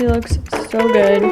He looks so good.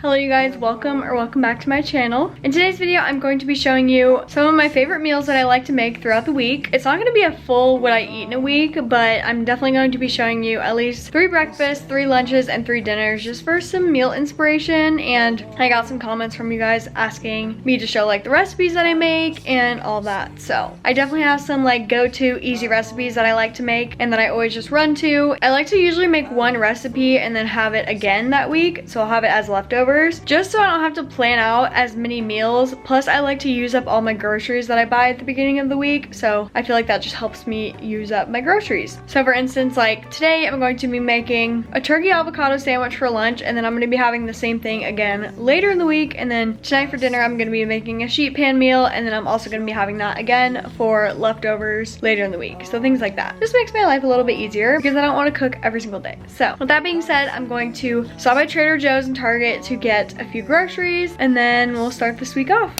Hello you guys, welcome back to my channel. In today's video, I'm going to be showing you some of my favorite meals that I like to make throughout the week. It's not going to be a full what I eat in a week, but I'm definitely going to be showing you at least 3 breakfasts, 3 lunches, and 3 dinners just for some meal inspiration. And I got some comments from you guys asking me to show like the recipes that I make and all that. So I definitely have some like go-to easy recipes that I like to make and that I always just run to. I like to usually make one recipe and then have it again that week, so I'll have it as leftovers, just so I don't have to plan out as many meals. Plus I like to use up all my groceries that I buy at the beginning of the week, so I feel like that just helps me use up my groceries. So for instance, like today I'm going to be making a turkey avocado sandwich for lunch, and then I'm going to be having the same thing again later in the week, and then tonight for dinner I'm going to be making a sheet pan meal, and then I'm also going to be having that again for leftovers later in the week. So things like that just makes my life a little bit easier because I don't want to cook every single day. So with that being said, I'm going to stop by Trader Joe's and Target to get a few groceries, and then we'll start this week off.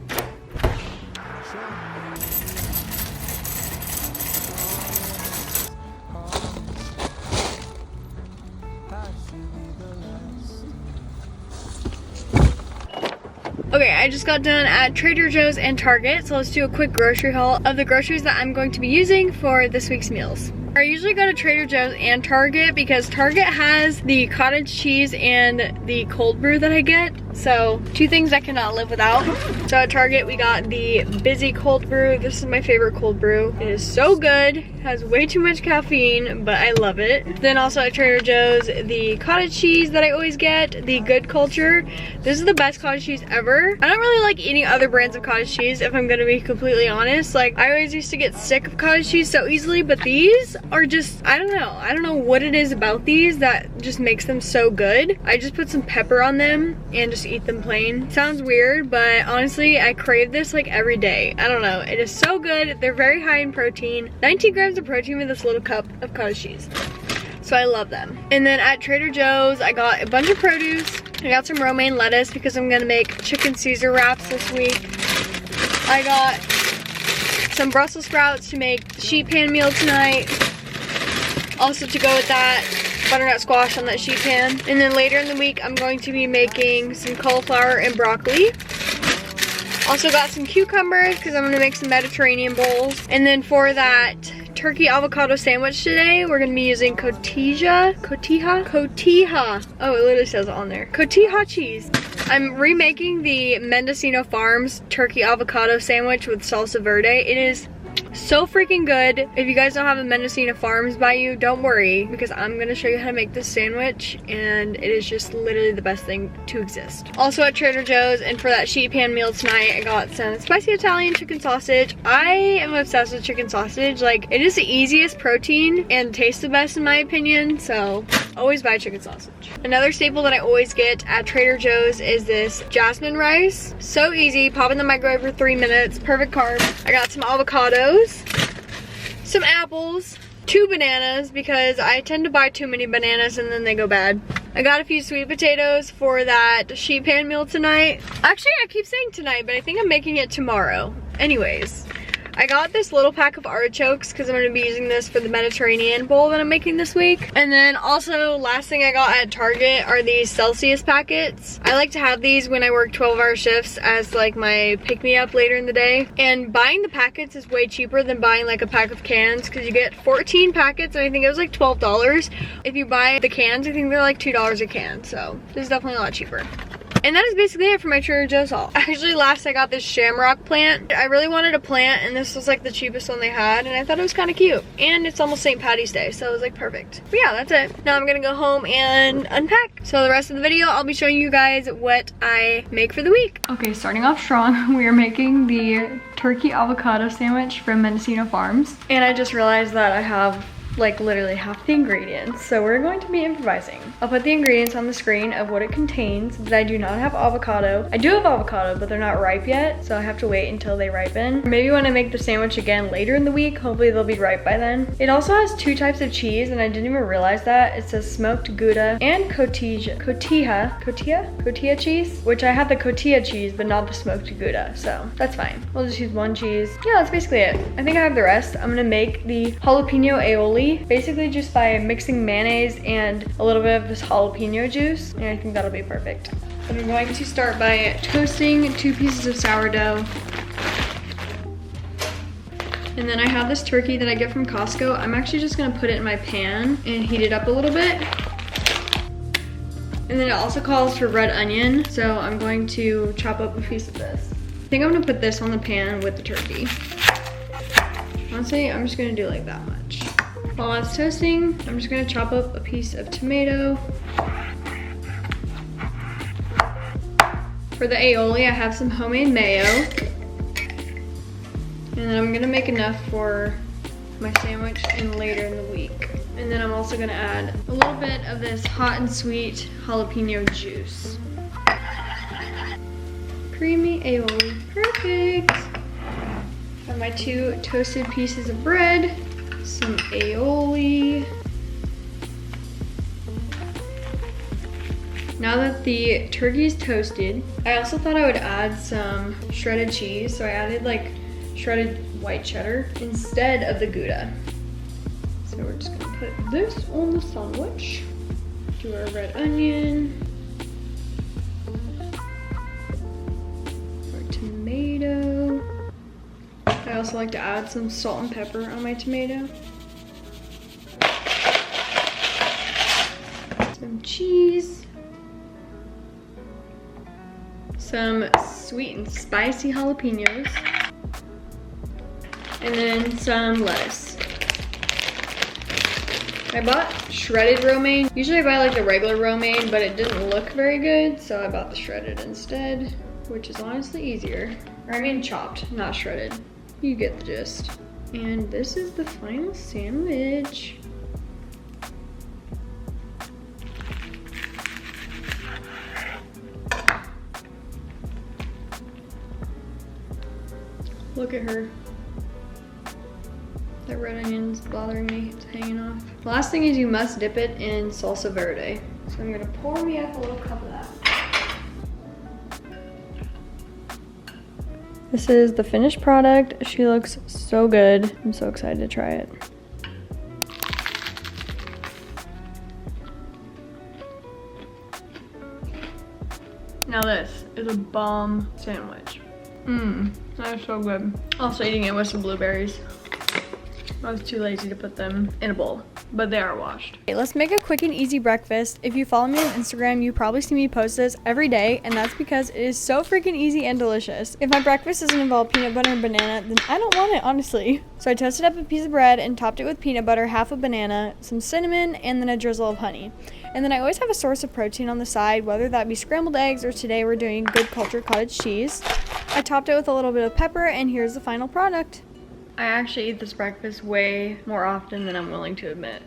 Okay, I just got done at Trader Joe's and Target, so let's do a quick grocery haul of the groceries that I'm going to be using for this week's meals. I usually go to Trader Joe's and Target because Target has the cottage cheese and the cold brew that I get. So 2 things I cannot live without. So at Target we got the Busy cold brew. This is my favorite cold brew. It is so good. It has way too much caffeine, but I love it. Then also at Trader Joe's, the cottage cheese that I always get, the Good Culture. This is the best cottage cheese ever. I don't really like any other brands of cottage cheese, if I'm gonna be completely honest. Like, I always used to get sick of cottage cheese so easily, but these are just, I don't know what it is about these that just makes them so good. I just put some pepper on them and just eat them plain. Sounds weird, but honestly I crave this like every day. I don't know, it is so good. They're very high in protein, 19 grams of protein with this little cup of cottage cheese, so I love them. And then at Trader Joe's I got a bunch of produce. I got some romaine lettuce because I'm gonna make chicken Caesar wraps this week. I got some Brussels sprouts to make the sheet pan meal tonight. Also to go with that, butternut squash on that sheet pan. And then later in the week, I'm going to be making some cauliflower and broccoli. Also got some cucumbers because I'm gonna make some Mediterranean bowls. And then for that turkey avocado sandwich today, we're gonna be using cotija. Oh, it literally says it on there. Cotija cheese. I'm remaking the Mendocino Farms turkey avocado sandwich with salsa verde. It is so freaking good. If you guys don't have a Mendocino Farms by you, don't worry, because I'm gonna show you how to make this sandwich, and it is just literally the best thing to exist. Also at Trader Joe's, and for that sheet pan meal tonight, I got some spicy Italian chicken sausage. I am obsessed with chicken sausage. Like, it is the easiest protein and tastes the best in my opinion, so always buy chicken sausage. Another staple that I always get at Trader Joe's is this jasmine rice. So easy, pop in the microwave for 3 minutes, perfect carb. I got some avocados, some apples, 2 bananas because I tend to buy too many bananas and then they go bad. I got a few sweet potatoes for that sheet pan meal tonight. Actually, I keep saying tonight, but I think I'm making it tomorrow. Anyways, I got this little pack of artichokes because I'm going to be using this for the Mediterranean bowl that I'm making this week. And then also, last thing I got at Target are these Celsius packets. I like to have these when I work 12-hour shifts as like my pick-me-up later in the day. And buying the packets is way cheaper than buying like a pack of cans because you get 14 packets and I think it was like $12. If you buy the cans, I think they're like $2 a can. So this is definitely a lot cheaper. And that is basically it for my Trader Joe's haul. Actually, last I got this shamrock plant. I really wanted a plant, and this was like the cheapest one they had, and I thought it was kind of cute. And it's almost St. Patty's Day, so it was like perfect. But yeah, that's it. Now I'm gonna go home and unpack. So the rest of the video, I'll be showing you guys what I make for the week. Okay, starting off strong, we are making the turkey avocado sandwich from Mendocino Farms. And I just realized that I have like literally half the ingredients, so we're going to be improvising. I'll put the ingredients on the screen of what it contains, but I do not have avocado. I do have avocado, but they're not ripe yet, so I have to wait until they ripen. Maybe when I make the sandwich again later in the week, hopefully they'll be ripe by then. It also has 2 types of cheese, and I didn't even realize that. It says smoked Gouda and cotija cheese, which I have the cotija cheese, but not the smoked Gouda, so that's fine. We'll just use 1 cheese. Yeah, that's basically it. I think I have the rest. I'm gonna make the jalapeno aioli, basically just by mixing mayonnaise and a little bit of this jalapeno juice, and I think that'll be perfect. And I'm going to start by toasting 2 pieces of sourdough. And then I have this turkey that I get from Costco. I'm actually just gonna put it in my pan and heat it up a little bit. And then it also calls for red onion, so I'm going to chop up a piece of this. I think I'm gonna put this on the pan with the turkey. Honestly, I'm just gonna do like that much. While it's toasting, I'm just gonna chop up a piece of tomato. For the aioli, I have some homemade mayo. And then I'm gonna make enough for my sandwich and later in the week. And then I'm also gonna add a little bit of this hot and sweet jalapeno juice. Creamy aioli, perfect. Have my 2 toasted pieces of bread, some aioli. Now that the turkey is toasted, I also thought I would add some shredded cheese, so I added like shredded white cheddar instead of the Gouda. So we're just gonna put this on the sandwich. Do our red onion. Our tomato. I also like to add some salt and pepper on my tomato. Some cheese. Some sweet and spicy jalapenos. And then some lettuce. I bought shredded romaine. Usually I buy like the regular romaine, but it didn't look very good, so I bought the shredded instead, which is honestly easier. Or I mean chopped, not shredded. You get the gist. And this is the final sandwich. Look at her. That red onion's bothering me, it's hanging off. The last thing is you must dip it in salsa verde. So I'm gonna pour me up a little cup of that. This is the finished product. She looks so good. I'm so excited to try it. Now this is a bomb sandwich. That is so good. Also eating it with some blueberries. I was too lazy to put them in a bowl, but they are washed. Okay, let's make a quick and easy breakfast. If you follow me on Instagram, you probably see me post this every day, and that's because it is so freaking easy and delicious. If my breakfast doesn't involve peanut butter and banana, then I don't want it, honestly. So I toasted up a piece of bread and topped it with peanut butter, half a banana, some cinnamon, and then a drizzle of honey. And then I always have a source of protein on the side, whether that be scrambled eggs or today we're doing good cultured cottage cheese. I topped it with a little bit of pepper, and here's the final product. I actually eat this breakfast way more often than I'm willing to admit.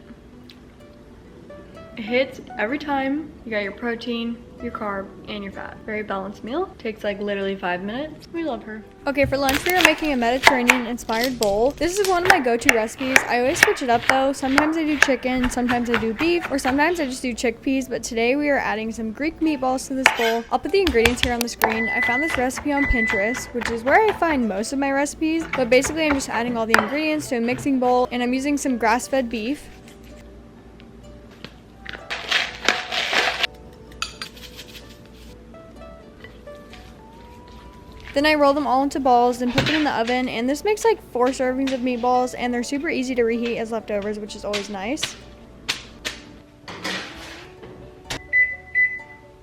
It hits every time. You got your protein, your carb, and your fat. Very balanced meal. Takes like literally 5 minutes. We love her. Okay, for lunch we are making a Mediterranean inspired bowl. This is one of my go-to recipes. I always switch it up though. Sometimes I do chicken, sometimes I do beef, or sometimes I just do chickpeas, but today we are adding some Greek meatballs to this bowl. I'll put the ingredients here on the screen. I found this recipe on Pinterest, which is where I find most of my recipes, but basically I'm just adding all the ingredients to a mixing bowl, and I'm using some grass-fed beef. Then I roll them all into balls and put them in the oven, and this makes like 4 servings of meatballs, and they're super easy to reheat as leftovers, which is always nice.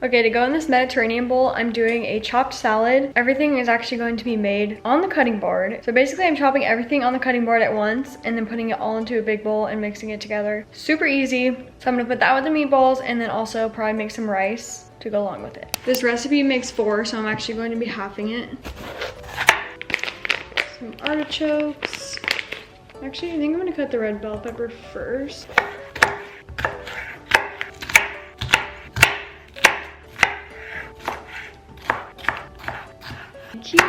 Okay, to go in this Mediterranean bowl, I'm doing a chopped salad. Everything is actually going to be made on the cutting board. So basically I'm chopping everything on the cutting board at once and then putting it all into a big bowl and mixing it together. Super easy. So I'm gonna put that with the meatballs and then also probably make some rice to go along with it. This recipe makes 4, so I'm actually going to be halving it. Some artichokes. Actually, I think I'm gonna cut the red bell pepper first. Cute.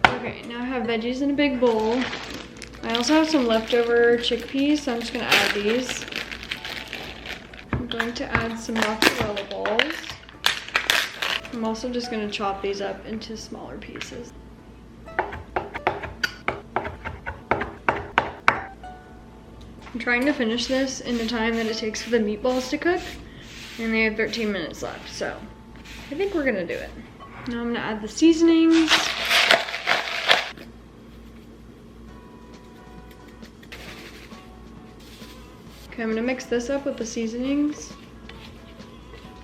Okay, now I have veggies in a big bowl. I also have some leftover chickpeas, so I'm just gonna add these. I'm going to add some mozzarella balls. I'm also just gonna chop these up into smaller pieces. I'm trying to finish this in the time that it takes for the meatballs to cook, and they have 13 minutes left, so I think we're gonna do it. Now I'm gonna add the seasonings. Okay, I'm gonna mix this up with the seasonings.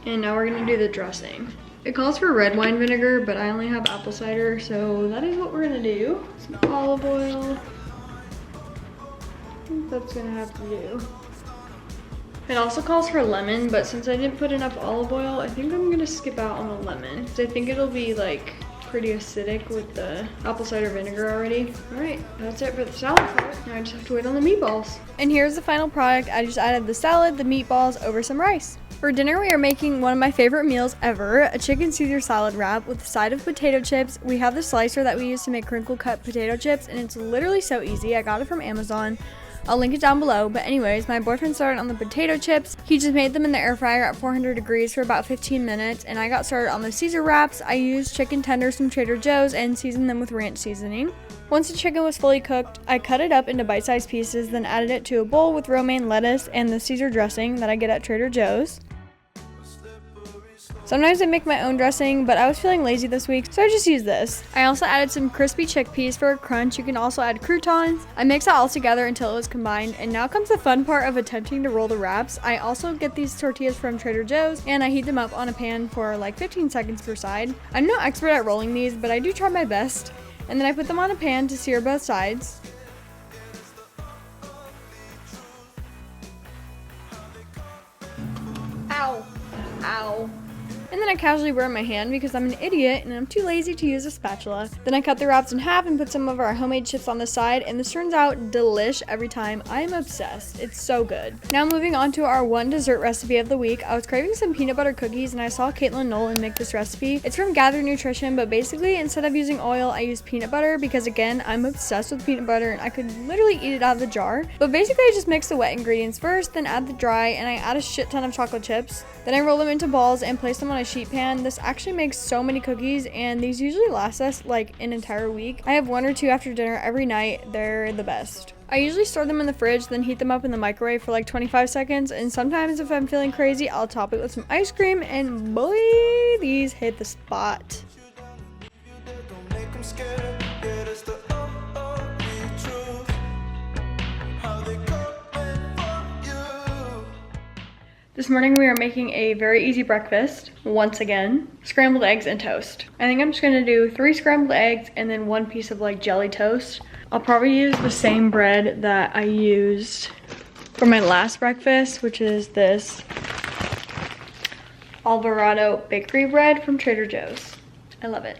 And now we're gonna do the dressing. It calls for red wine vinegar, but I only have apple cider, so that is what we're gonna do. Some olive oil. I think that's gonna have to do. It also calls for lemon, but since I didn't put enough olive oil, I think I'm gonna skip out on the lemon. So I think it'll be like pretty acidic with the apple cider vinegar already. All right, that's it for the salad part. Now I just have to wait on the meatballs. And here's the final product. I just added the salad, the meatballs over some rice. For dinner, we are making one of my favorite meals ever, a chicken Caesar salad wrap with a side of potato chips. We have the slicer that we use to make crinkle cut potato chips, and it's literally so easy. I got it from Amazon. I'll link it down below, but anyways, my boyfriend started on the potato chips. He just made them in the air fryer at 400 degrees for about 15 minutes, and I got started on the Caesar wraps. I used chicken tenders from Trader Joe's and seasoned them with ranch seasoning. Once the chicken was fully cooked, I cut it up into bite-sized pieces, then added it to a bowl with romaine lettuce and the Caesar dressing that I get at Trader Joe's. Sometimes I make my own dressing, but I was feeling lazy this week, so I just used this. I also added some crispy chickpeas for a crunch. You can also add croutons. I mixed it all together until it was combined, and now comes the fun part of attempting to roll the wraps. I also get these tortillas from Trader Joe's, and I heat them up on a pan for like 15 seconds per side. I'm no expert at rolling these, but I do try my best. And then I put them on a pan to sear both sides. Ow. Ow. And then I casually burn my hand because I'm an idiot and I'm too lazy to use a spatula. Then I cut the wraps in half and put some of our homemade chips on the side, and this turns out delish every time. I am obsessed. It's so good. Now moving on to our one dessert recipe of the week. I was craving some peanut butter cookies and I saw Caitlin Nolan make this recipe. It's from Gather Nutrition, but basically instead of using oil, I use peanut butter because again, I'm obsessed with peanut butter and I could literally eat it out of the jar. But basically I just mix the wet ingredients first, then add the dry, and I add a shit ton of chocolate chips. Then I roll them into balls and place them on a sheet pan. This actually makes so many cookies, and these usually last us like an entire week. I have one or two after dinner every night. They're the best. I usually store them in the fridge, then heat them up in the microwave for like 25 seconds, and sometimes if I'm feeling crazy, I'll top it with some ice cream, and boy, these hit the spot. This morning we are making a very easy breakfast, once again, scrambled eggs and toast. I think I'm just gonna do 3 scrambled eggs and then 1 piece of like jelly toast. I'll probably use the same bread that I used for my last breakfast, which is this Alvarado bakery bread from Trader Joe's. I love it.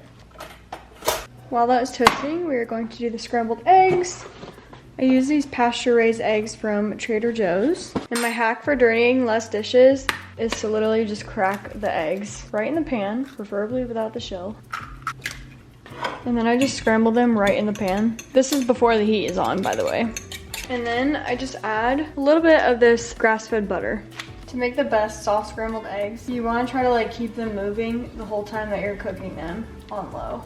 While that is toasting, we are going to do the scrambled eggs. I use these pasture-raised eggs from Trader Joe's. And my hack for dirtying less dishes is to literally just crack the eggs right in the pan, preferably without the shell. And then I just scramble them right in the pan. This is before the heat is on, by the way. And then I just add a little bit of this grass-fed butter. To make the best soft scrambled eggs, you want to try to like keep them moving the whole time that you're cooking them on low.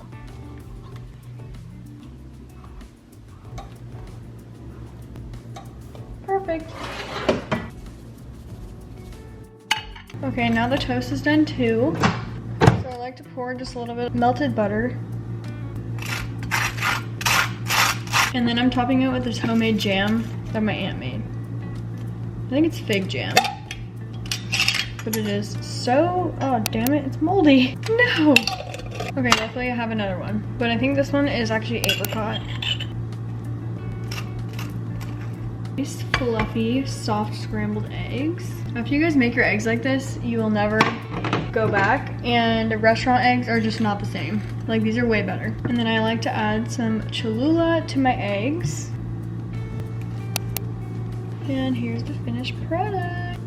Perfect. Okay, now the toast is done too. So I like to pour just a little bit of melted butter. And then I'm topping it with this homemade jam that my aunt made. I think it's fig jam. But it is so, oh damn it, it's moldy. No! Okay, luckily I have another one. But I think this one is actually apricot. These fluffy, soft scrambled eggs. After you guys make your eggs like this, you will never go back, and restaurant eggs are just not the same. Like, these are way better. And then I like to add some Cholula to my eggs. And here's the finished product.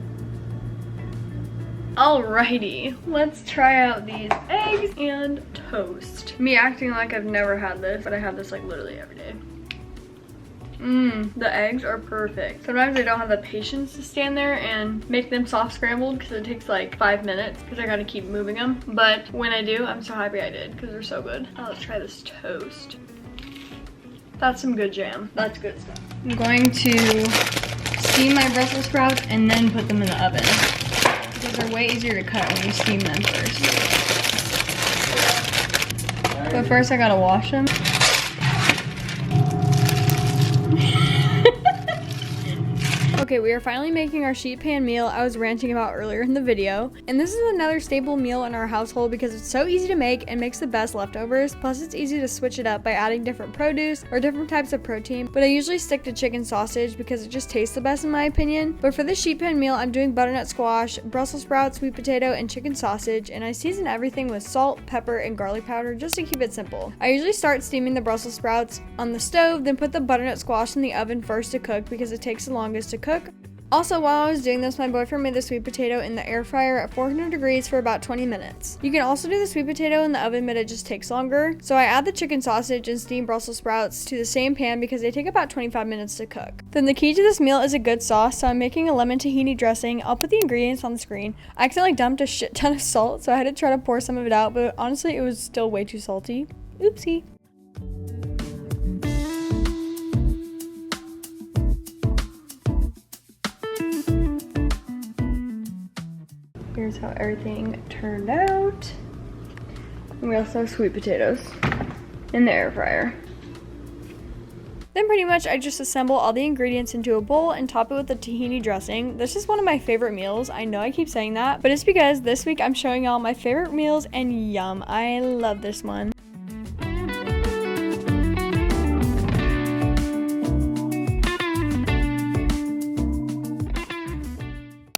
Alrighty, let's try out these eggs and toast. Me acting like I've never had this, but I have this like literally every day. The eggs are perfect. Sometimes I don't have the patience to stand there and make them soft scrambled because it takes like 5 minutes because I gotta keep moving them. But when I do, I'm so happy I did because they're so good. Oh, let's try this toast. That's some good jam. That's good stuff. I'm going to steam my Brussels sprouts and then put them in the oven because they're way easier to cut when you steam them first. But first I gotta wash them. Okay, we are finally making our sheet pan meal I was ranting about earlier in the video. And this is another staple meal in our household because it's so easy to make and makes the best leftovers. Plus it's easy to switch it up by adding different produce or different types of protein. But I usually stick to chicken sausage because it just tastes the best in my opinion. But for this sheet pan meal, I'm doing butternut squash, Brussels sprouts, sweet potato, and chicken sausage. And I season everything with salt, pepper, and garlic powder just to keep it simple. I usually start steaming the Brussels sprouts on the stove, then put the butternut squash in the oven first to cook because it takes the longest to cook. Also, while I was doing this, my boyfriend made the sweet potato in the air fryer at 400 degrees for about 20 minutes. You can also do the sweet potato in the oven, but it just takes longer. So I add the chicken sausage and steamed Brussels sprouts to the same pan because they take about 25 minutes to cook. Then the key to this meal is a good sauce, so I'm making a lemon tahini dressing. I'll put the ingredients on the screen. I accidentally dumped a shit ton of salt, so I had to try to pour some of it out, but honestly, it was still way too salty. Oopsie. Here's how everything turned out. And we also have sweet potatoes in the air fryer. Then pretty much I just assemble all the ingredients into a bowl and top it with the tahini dressing. This is one of my favorite meals. I know I keep saying that, but it's because this week I'm showing y'all my favorite meals and yum, I love this one.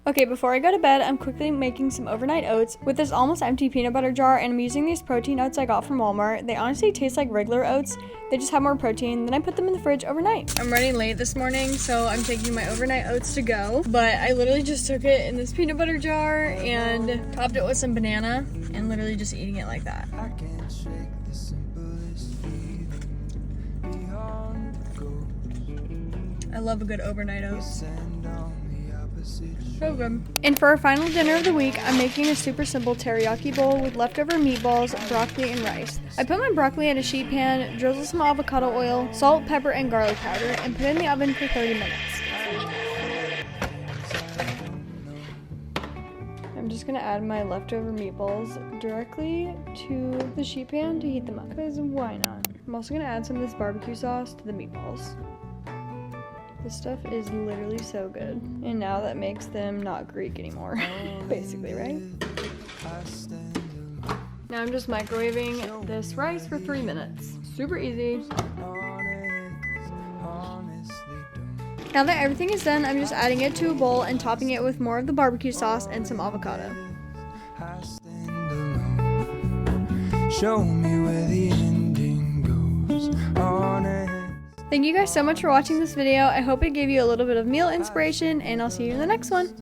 Okay, before I go to bed, I'm quickly making some overnight oats with this almost empty peanut butter jar, and I'm using these protein oats I got from Walmart. They honestly taste like regular oats. They just have more protein. Then I put them in the fridge overnight. I'm running late this morning, so I'm taking my overnight oats to go. But I literally just took it in this peanut butter jar and topped it with some banana and literally just eating it like that. I love a good overnight oats. So good. And for our final dinner of the week, I'm making a super simple teriyaki bowl with leftover meatballs, broccoli, and rice. I put my broccoli in a sheet pan, drizzle some avocado oil, salt, pepper, and garlic powder, and put it in the oven for 30 minutes. I'm just gonna add my leftover meatballs directly to the sheet pan to heat them up, because why not? I'm also gonna add some of this barbecue sauce to the meatballs. This stuff is literally so good. And now that makes them not Greek anymore, basically, right? Now I'm just microwaving this rice for 3 minutes. Super easy. Now that everything is done, I'm just adding it to a bowl and topping it with more of the barbecue sauce and some avocado. Show me where the ending goes on it. Thank you guys so much for watching this video. I hope it gave you a little bit of meal inspiration, and I'll see you in the next one.